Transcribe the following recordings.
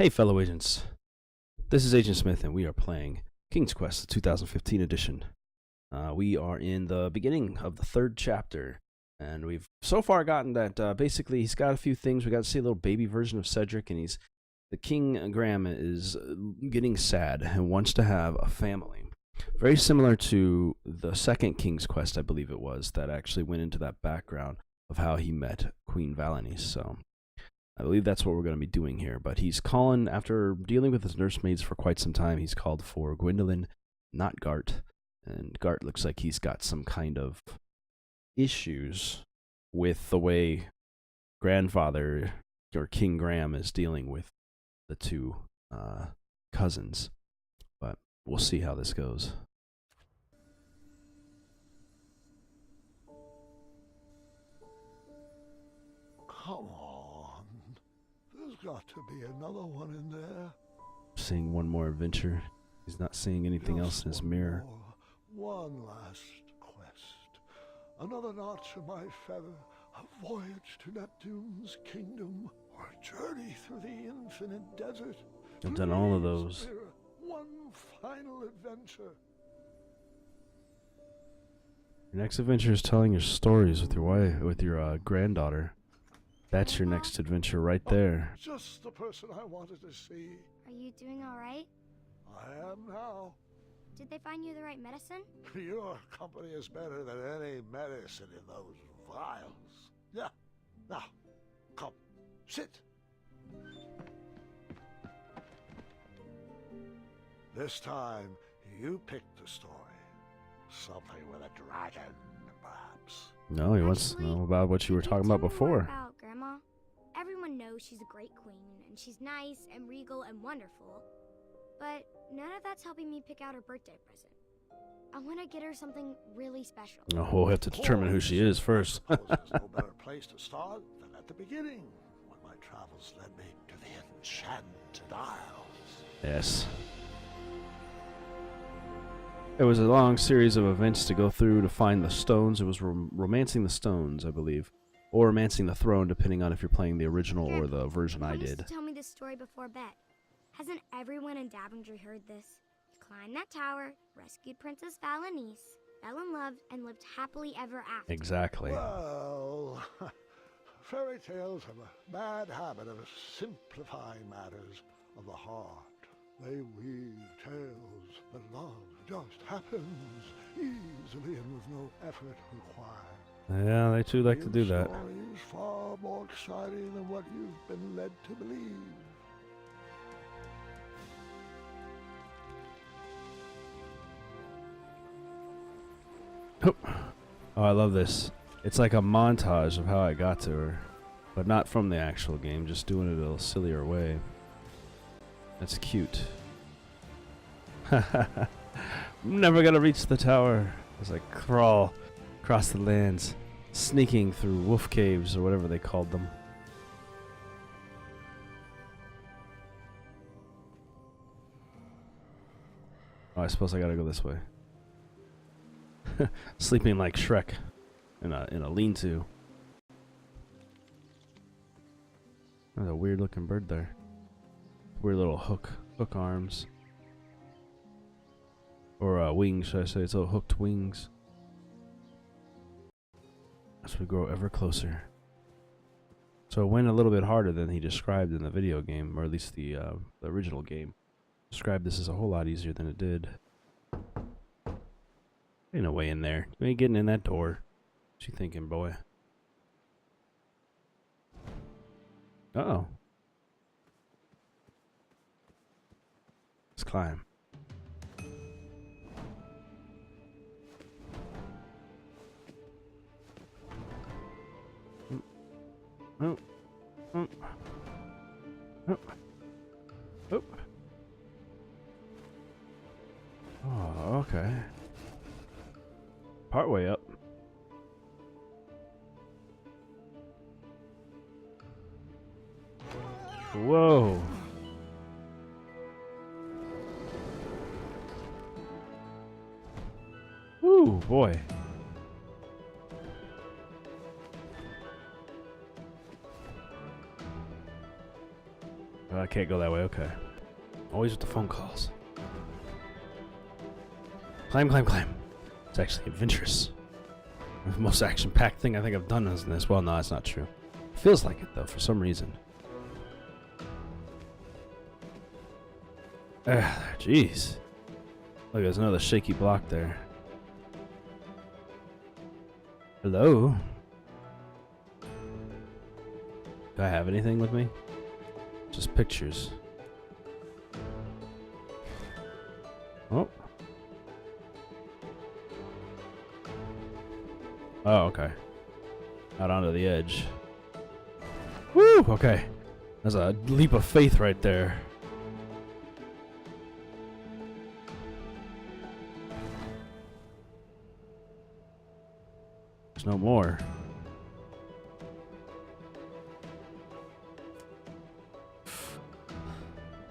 Hey, fellow agents. This is Agent Smith, and we are playing King's Quest, the 2015 edition. We are in the beginning of the third chapter, and we've so far gotten that basically he's got a few things. We got to see a little baby version of Cedric, and the King Graham is getting sad and wants to have a family. Very similar to the second King's Quest, I believe it was, that actually went into that background of how he met Queen Valenice. So I believe that's what we're going to be doing here. But he's calling, after dealing with his nursemaids for quite some time, he's called for Gwendolyn, not Gart. And Gart looks like he's got some kind of issues with the way grandfather, or King Graham, is dealing with the two cousins. But we'll see how this goes. Come on. There's got to be another one in there. Seeing one more adventure. He's not seeing anything else in his mirror. One last quest. Another notch in my feather. A voyage to Neptune's kingdom. Or a journey through the infinite desert. I've done all of those. Spirit, one final adventure. Your next adventure is telling your stories with your wife, with your granddaughter. That's your next adventure right there. Just the person I wanted to see. Are you doing all right? I am now. Did they find you the right medicine? Your company is better than any medicine in those vials. Yeah. Now, come, sit. This time, you pick the story. Something with a dragon, perhaps. No, he wants to know about what you were talking about before. About Grandma. Everyone knows she's a great queen, and she's nice and regal and wonderful. But none of that's helping me pick out her birthday present. I want to get her something really special. Oh, we'll have to determine who she is first. There's no better place to start than at the beginning, when my travels led me to the Enchanted Isles. Yes. It was a long series of events to go through to find the stones. It was romancing the stones, I believe. Or romancing the throne, depending on if you're playing the original or the version I did. Tell me this story before bed. Hasn't everyone in Daventry heard this? You climbed that tower, rescued Princess Valenice, fell in love, and lived happily ever after. Exactly. Well, fairy tales have a bad habit of simplifying matters of the heart. They weave tales that love just happens easily and with no effort required. Yeah, they too like to do that. Stories far more exciting than what you've been led to believe. Oh, I love this. It's like a montage of how I got to her, but not from the actual game, just doing it a little sillier way. That's cute. I'm never gonna reach the tower as I crawl across the lands, sneaking through wolf caves or whatever they called them. Oh, I suppose I gotta go this way. Sleeping like Shrek in a lean-to. There's a weird looking bird there. Weird little hook arms. Or wings, should I say. It's little hooked wings. As we grow ever closer. So it went a little bit harder than he described in the video game, or at least the original game. Described this as a whole lot easier than it did. Ain't no way in there. You ain't getting in that door. What you thinking, boy? Uh-oh. Let's climb. Oh. Oh. Oh. Oh. Oh, okay. Partway up. Whoa. Ooh, boy. I can't go that way. Okay. Always with the phone calls. Climb, climb, climb. It's actually adventurous. The most action-packed thing I think I've done is this. Well, no, that's not true. Feels like it though, for some reason. Jeez. Look, there's another shaky block there. Hello? Do I have anything with me? Just pictures. Oh. Oh, okay. Out onto the edge. Woo! Okay. That's a leap of faith right there. There's no more.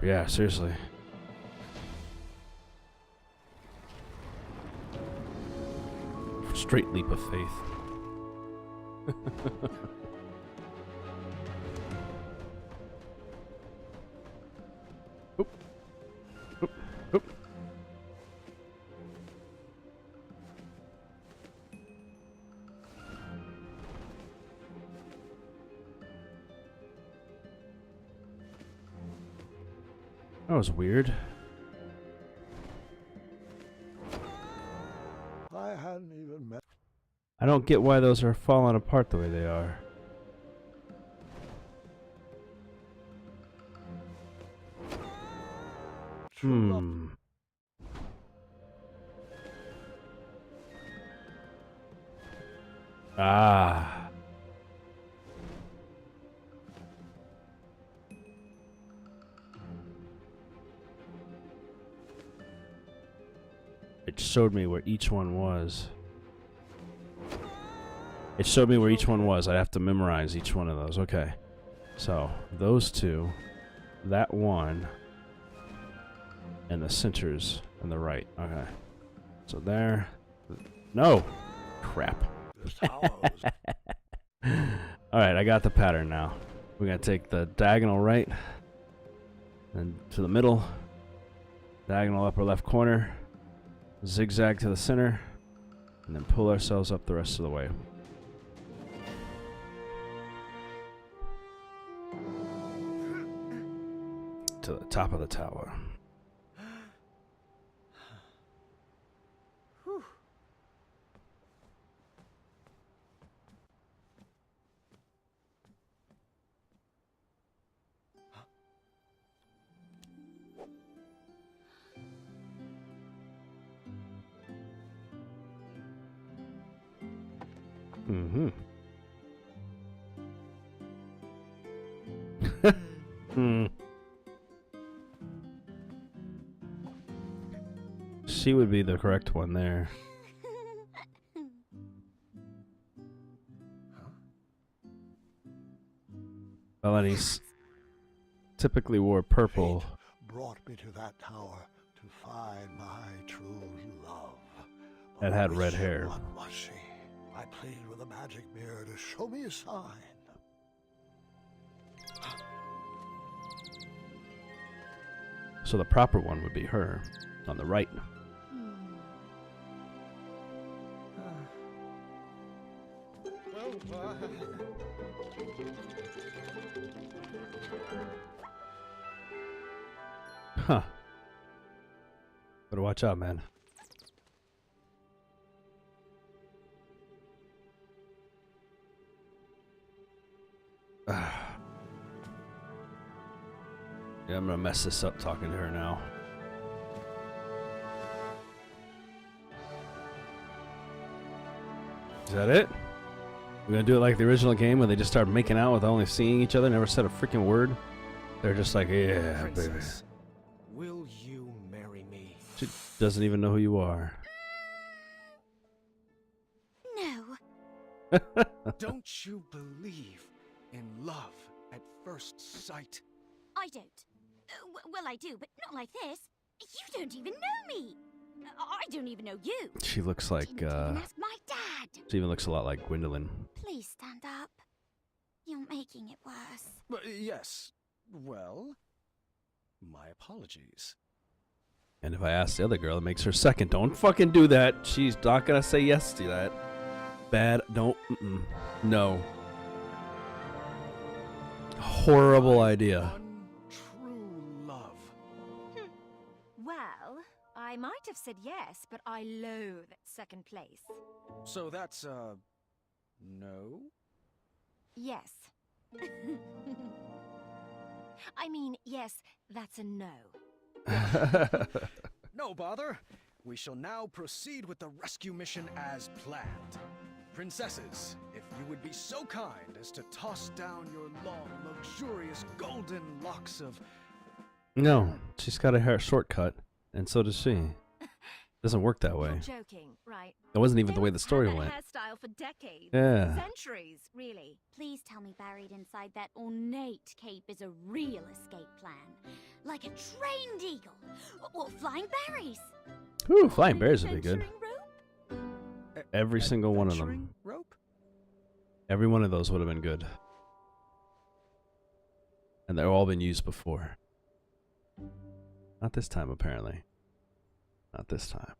Yeah, seriously. Straight leap of faith. Oop. Oop. Oop. That was weird. I hadn't even met. I don't get why those are falling apart the way they are. Hmm. Ah. It showed me where each one was. It showed me where each one was. I'd have to memorize each one of those. Okay. So, those two, that one, and the centers on the right. Okay. So there. No! Crap. Alright, I got the pattern now. We're going to take the diagonal right, and to the middle, diagonal upper left corner, zigzag to the center, and then pull ourselves up the rest of the way. To the top of the tower. Mm-hmm. Hmm. She would be the correct one there. Melanie's typically wore purple. Fate brought me to that tower to find my true love. And had red Which hair. one was she? I plead with a magic mirror to show me a sign. So the proper one would be her, on the right. Huh. Better watch out, man. Yeah, I'm gonna mess this up talking to her now. Is that it? We're gonna do it like the original game where they just start making out with only seeing each other, never said a freaking word? They're just like, yeah, Princess, will you marry me? baby. She doesn't even know who you are. No. Don't you believe in love at first sight? I don't. Well, I do, but not like this. You don't even know me. I don't even know you. She looks like, Didn't even ask my dad. she even looks a lot like Gwendolyn. Please stand up. You're making it worse. Yes. Well, My apologies. And if I ask the other girl, it makes her second. Don't fucking do that. She's not gonna say yes to that. Bad. Don't. No. Horrible idea. One true love. Well, I might have said yes, but I loathe second place. So that's, no? Yes. I mean, yes, that's a no. No bother. We shall now proceed with the rescue mission as planned. Princesses, if you would be so kind as to toss down your long, luxurious golden locks of... No, she's got a hair shortcut, and so does she. Doesn't work that way. You're joking, right? That wasn't even the way the story They've went. had that hairstyle for decades. Yeah. Centuries, really. Please tell me buried inside that ornate cape is a real escape plan. Like a trained eagle. Or flying berries. Ooh, flying bears would be good. Venturing rope? Every single one of them. Adventuring rope? Every one of those would have been good. And they've all been used before. Not this time, apparently. Not this time.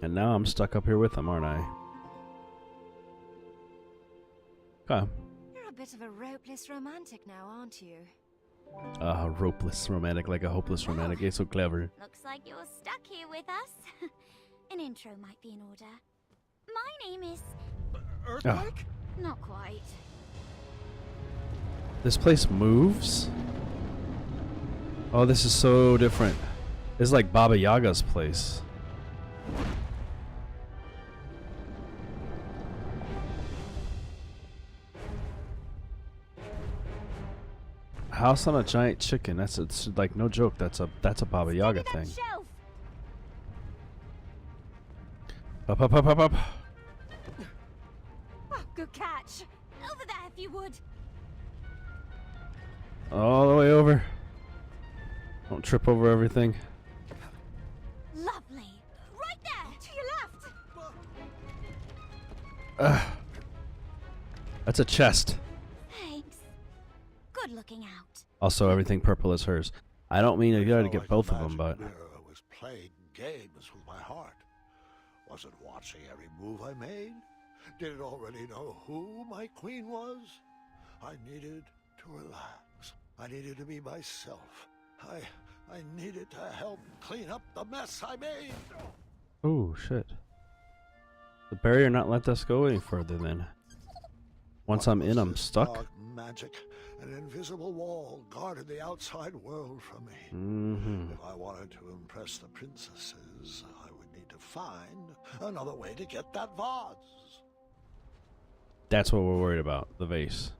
And now I'm stuck up here with them, aren't I? Okay. You're a bit of a ropeless romantic now, aren't you? Ropeless romantic, like a hopeless romantic. It's so clever. Looks like you're stuck here with us. An intro might be in order. My name is... Earthquake? Not quite. This place moves? Oh, this is so different. This is like Baba Yaga's place. House on a giant chicken. It's like no joke. That's a Baba Yaga Steady that thing. shelf. Up, up, up, up, up. Oh, good catch. Over there if you would. All the way over. Don't trip over everything. Lovely. Right there. To your left. That's a chest. Thanks. Good looking out. Also, everything purple is hers. I don't mean you gotta Felt get like both the of them, magic but mirror was playing games with my heart. Was it watching every move I made? Did it already know who my queen was? I needed to relax. I needed to be myself. I needed to help clean up the mess I made. oh shit. The barrier not let us go any further then. Once What I'm was in, I'm this stuck. dark magic, an invisible wall guarded the outside world from me. Mm-hmm. If I wanted to impress the princesses, I would need to find another way to get that vase. That's what we're worried about. The vase.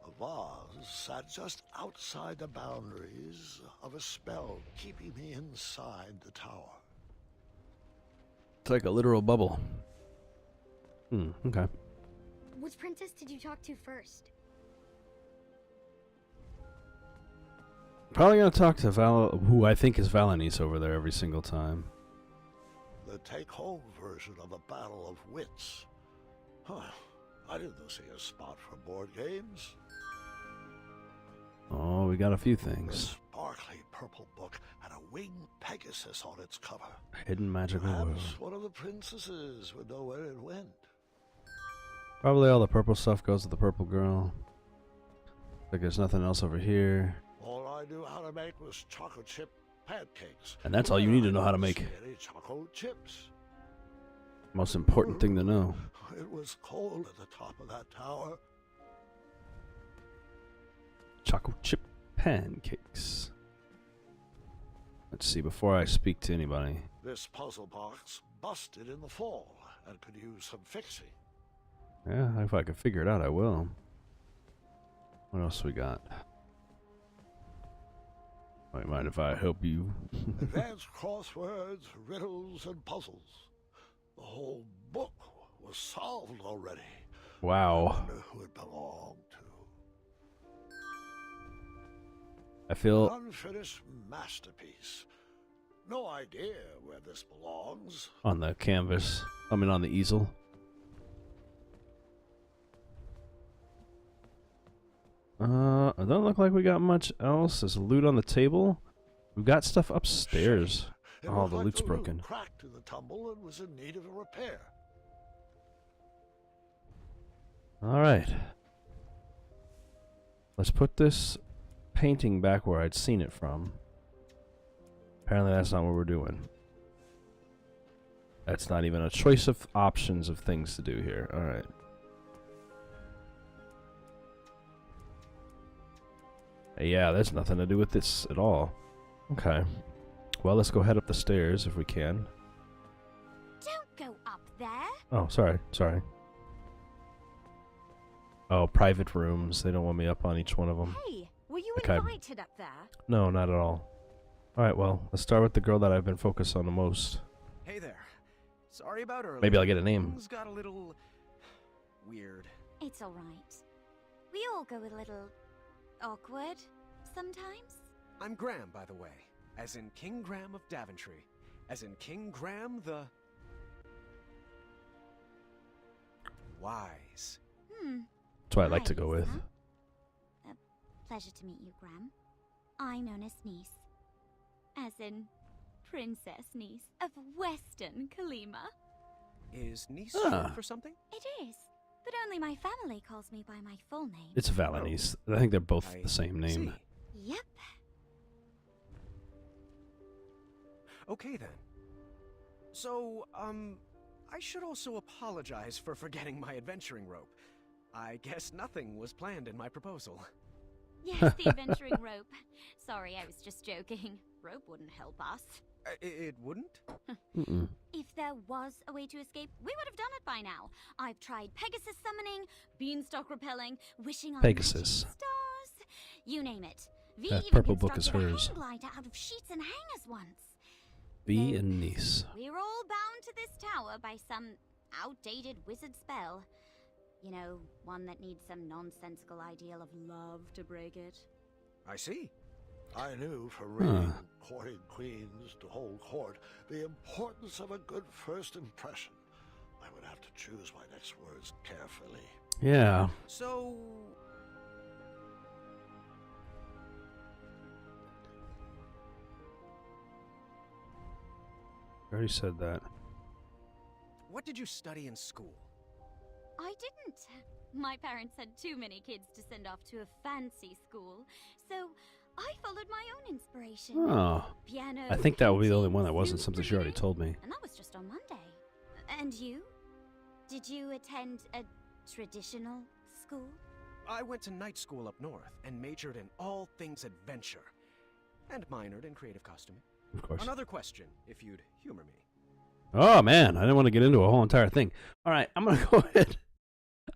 The vase sat just outside the boundaries of a spell keeping me inside the tower. It's like a literal bubble. Okay. Which princess did you talk to first? Probably gonna talk to who I think is Valanice over there every single time. The take-home version of a battle of wits. Huh. I didn't see a spot for board games. Oh, we got a few A things. sparkly purple book and a winged Pegasus on its cover. Hidden magical world. Perhaps one of the princesses would know where it went. Probably all the purple stuff goes to the purple girl. Like there's nothing else over here. All I knew how to make was chocolate chip pancakes. And that's all you need to know how to make. Any chocolate chips. Most important thing to know. It was cold at the top of that tower. Chocolate chip pancakes. Let's see, before I speak to anybody. This puzzle box busted in the fall and could use some fixing. Yeah, if I can figure it out, I will. What else we got? Might mind if I help you? Advanced crosswords, riddles, and puzzles. The whole book was solved already. I Wow. wonder who it belonged to. I feel An unfinished masterpiece. No idea where this belongs. on the canvas. I mean, on the easel. It doesn't look like we got much else. There's loot on the table. We've got stuff upstairs. It Oh, looked the like loot's the roof broken. cracked in the tumble and was in need of a repair. Alright. Let's put this painting back where I'd seen it from. Apparently that's not what we're doing. That's not even a choice of options of things to do here. Alright. Yeah, there's nothing to do with this at all. Okay. Well, let's go head up the stairs if we can. Don't go up there. Oh, sorry. Oh, private rooms. They don't want me up on each one of them. Hey, were you Okay. invited up there? No, not at all. Alright, well, let's start with the girl that I've been focused on the most. Hey there. Sorry about earlier. Maybe I'll get a name. Things got a little weird. It's all right. We all go a little awkward sometimes. I'm Graham, by the way. As in King Graham of Daventry. As in King Graham the Wise. That's what I like to go Hi, with. Lisa. Pleasure to meet you, Graham. I'm known as Niece. As in Princess Niece of Western Kalima. Is Nice Ah. short for something? It is, but only my family calls me by my full name. It's Valenice. I think they're both I the same name. see. Yep. Okay then. So, I should also apologize for forgetting my adventuring rope. I guess nothing was planned in my proposal. Yes, the adventuring rope. Sorry, I was just joking. Rope wouldn't help us. It wouldn't? Mm-mm. If there was a way to escape, we would have done it by now. I've tried Pegasus summoning, beanstalk repelling, wishing on Pegasus. magic stars, you name it. V That even purple book constructed is a hers. hang glider out of sheets and hangers once. V and Nice. We're all bound to this tower by some outdated wizard spell. You know, one that needs some nonsensical ideal of love to break it. I see. I knew from reading Courting Queens to Hold Court the importance of a good first impression. I would have to choose my next words carefully. Yeah. So, I already said that. what did you study in school? I didn't. My parents had too many kids to send off to a fancy school, so I followed my own inspiration. Oh. Piano. I think that would be the only painting, one that wasn't flute something she already reading, told me. And that was just on Monday. And you? Did you attend a traditional school? I went to night school up north and majored in all things adventure. And minored in creative costuming. Of course. Another question, if you'd humor me. Oh, man. I didn't want to get into a whole entire thing. All right. I'm going to go ahead.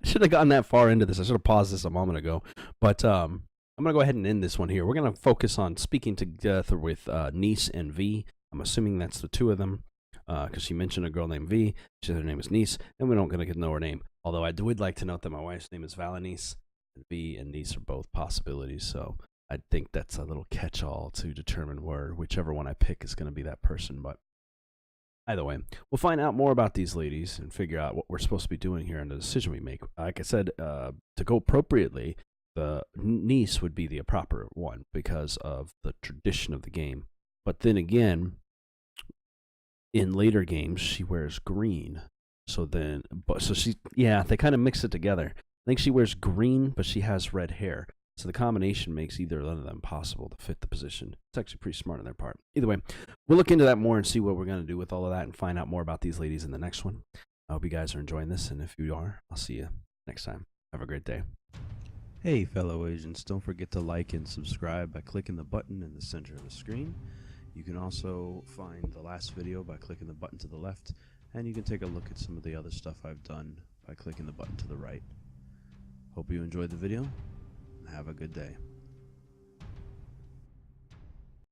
I should have gotten that far into this. I should have paused this a moment ago. But I'm going to go ahead and end this one here. We're going to focus on speaking together with Niece and V. I'm assuming that's the two of them. Because she mentioned a girl named V. She said her name is Niece. And we don't going to get to know her name. Although I would like to note that my wife's name is Valenice. And V and Niece are both possibilities. So I think that's a little catch-all to determine where whichever one I pick is going to be that person. But either way, we'll find out more about these ladies and figure out what we're supposed to be doing here and the decision we make. Like I said, to go appropriately, the Niece would be the proper one because of the tradition of the game. But then again, in later games, she wears green. So they kind of mix it together. I think she wears green, but she has red hair. So the combination makes either one of them possible to fit the position. It's actually pretty smart on their part. Either way, we'll look into that more and see what we're going to do with all of that and find out more about these ladies in the next one. I hope you guys are enjoying this, and if you are, I'll see you next time. Have a great day. Hey, fellow agents, don't forget to like and subscribe by clicking the button in the center of the screen. You can also find the last video by clicking the button to the left, and you can take a look at some of the other stuff I've done by clicking the button to the right. Hope you enjoyed the video. Have a good day.